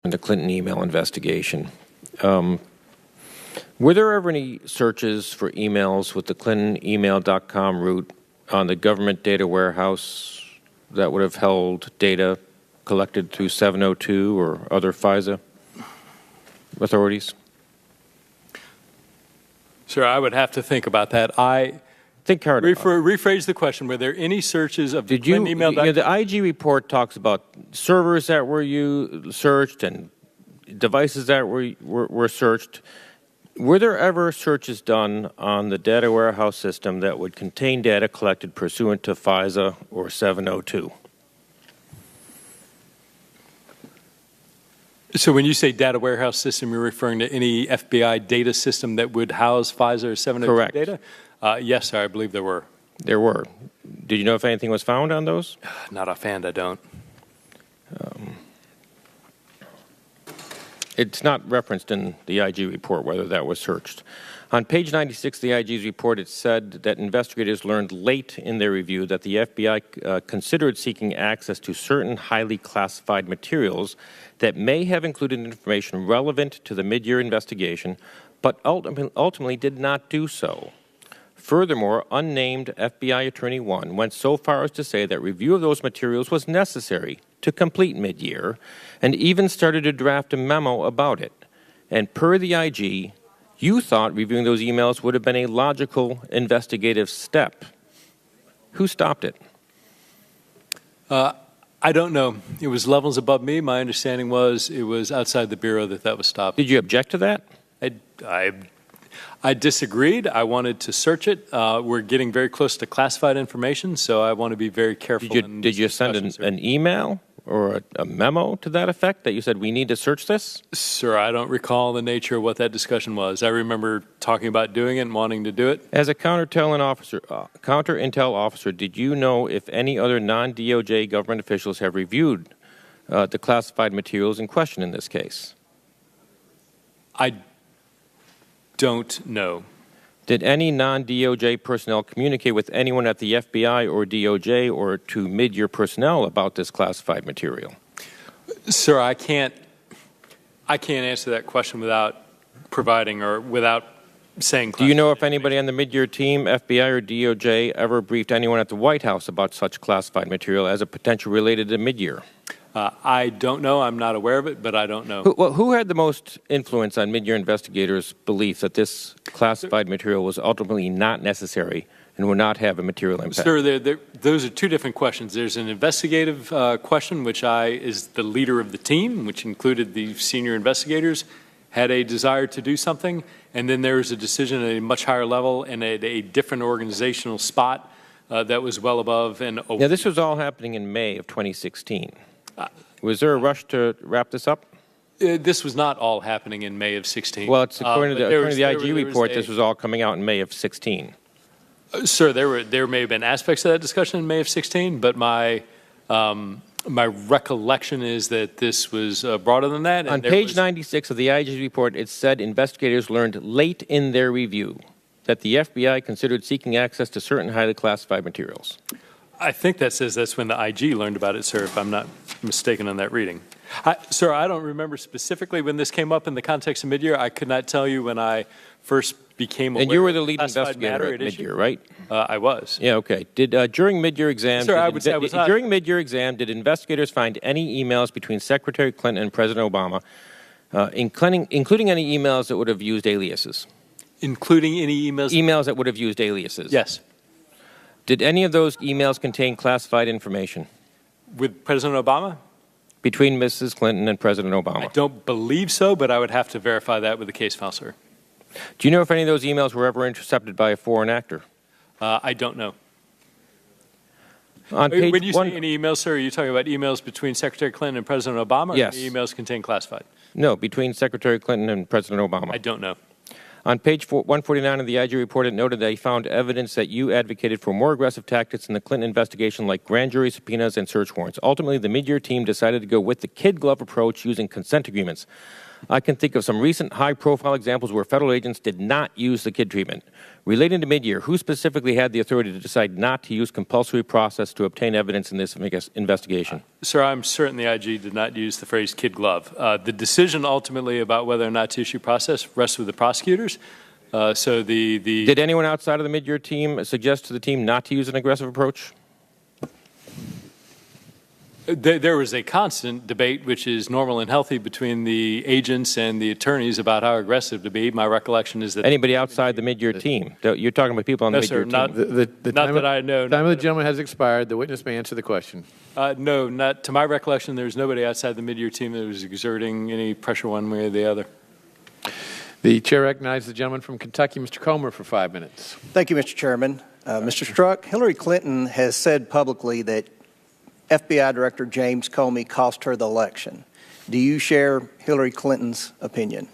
in the Clinton email investigation. Were there ever any searches for emails with the ClintonEmail.com route on the government data warehouse that would have held data collected through 702 or other FISA authorities? Sir, I would have to think about that. Think hard about it. Rephrase the question. Were there any searches of the Clinton email? The IG report talks about servers that were searched and devices that were searched. Were there ever searches done on the data warehouse system that would contain data collected pursuant to FISA or 702? So when you say data warehouse system, you're referring to any FBI data system that would house FISA or 702 Correct. data? Yes, sir, I believe there were. There were. Did you know if anything was found on those? Not offhand, I don't. It's not referenced in the IG report whether that was searched. On page 96 of the IG's report, it said that investigators learned late in their review that the FBI considered seeking access to certain highly classified materials that may have included information relevant to the mid-year investigation, but ultimately did not do so. Furthermore, unnamed FBI Attorney 1 went so far as to say that review of those materials was necessary to complete mid-year, and even started to draft a memo about it. And per the IG, you thought reviewing those emails would have been a logical investigative step. Who stopped it? I don't know. It was levels above me. My understanding was it was outside the Bureau that was stopped. Did you object to that? I disagreed. I wanted to search it. We're getting very close to classified information, so I want to be very careful. Did you send an email or a memo to that effect that you said we need to search this? Sir, I don't recall the nature of what that discussion was. I remember talking about doing it and wanting to do it. As a counterintel officer, did you know if any other non-DOJ government officials have reviewed the classified materials in question in this case? I don't know. Did any non-DOJ personnel communicate with anyone at the FBI or DOJ or to mid-year personnel about this classified material? Sir, I can't answer that question without providing or without saying. Do you know if anybody on the mid-year team, FBI or DOJ, ever briefed anyone at the White House about such classified material as a potential related to mid-year? I don't know. I'm not aware of it, but I don't know. Who had the most influence on mid-year investigators' belief that this classified material was ultimately not necessary and would not have a material impact? Sir, those are two different questions. There's an investigative question, which is the leader of the team, which included the senior investigators, had a desire to do something, and then there was a decision at a much higher level and at a different organizational spot that was well above and over. Now, this was all happening in May of 2016. Was there a rush to wrap this up? This was not all happening in May of 16. Well, according to the IG report, this was all coming out in May of 16. Sir, there may have been aspects of that discussion in May of 16, but my recollection is that this was broader than that. On page 96 of the IG report, it said investigators learned late in their review that the FBI considered seeking access to certain highly classified materials. I think that says that's when the IG learned about it, sir, if I'm not mistaken on that reading. Sir, I don't remember specifically when this came up in the context of mid-year. I could not tell you when I first became aware. And you were the lead investigator at mid-year, right? I was. Yeah, okay. During mid-year exam, during mid-year exam, did investigators find any emails between Secretary Clinton and President Obama, including any emails that would have used aliases? Including any emails? Emails that would have used aliases. Yes. Did any of those emails contain classified information? With President Obama? Between Mrs. Clinton and President Obama? I don't believe so, but I would have to verify that with the case file, sir. Do you know if any of those emails were ever intercepted by a foreign actor? I don't know. On page when you say any emails, sir, are you talking about emails between Secretary Clinton and President Obama? Yes. Or the emails contain classified? No, between Secretary Clinton and President Obama. I don't know. On page 149 of the IG report, it noted that he found evidence that you advocated for more aggressive tactics in the Clinton investigation, like grand jury subpoenas and search warrants. Ultimately, the mid-year team decided to go with the kid glove approach using consent agreements. I can think of some recent high-profile examples where federal agents did not use the kid treatment. Relating to mid-year, who specifically had the authority to decide not to use compulsory process to obtain evidence in this investigation? Sir, I'm certain the IG did not use the phrase kid glove. The decision ultimately about whether or not to issue process rests with the prosecutors. Did anyone outside of the mid-year team suggest to the team not to use an aggressive approach? There was a constant debate, which is normal and healthy, between the agents and the attorneys about how aggressive to be. My recollection is that anybody outside the mid-year team? You're talking about people on the mid-year team. Not that I know. The time of the gentleman has expired. The witness may answer the question. No, not to my recollection. There's nobody outside the mid-year team that was exerting any pressure one way or the other. The chair recognizes the gentleman from Kentucky, Mr. Comer, for 5 minutes. Thank you, Mr. Chairman. Mr. Strzok, Hillary Clinton has said publicly that FBI Director James Comey cost her the election. Do you share Hillary Clinton's opinion?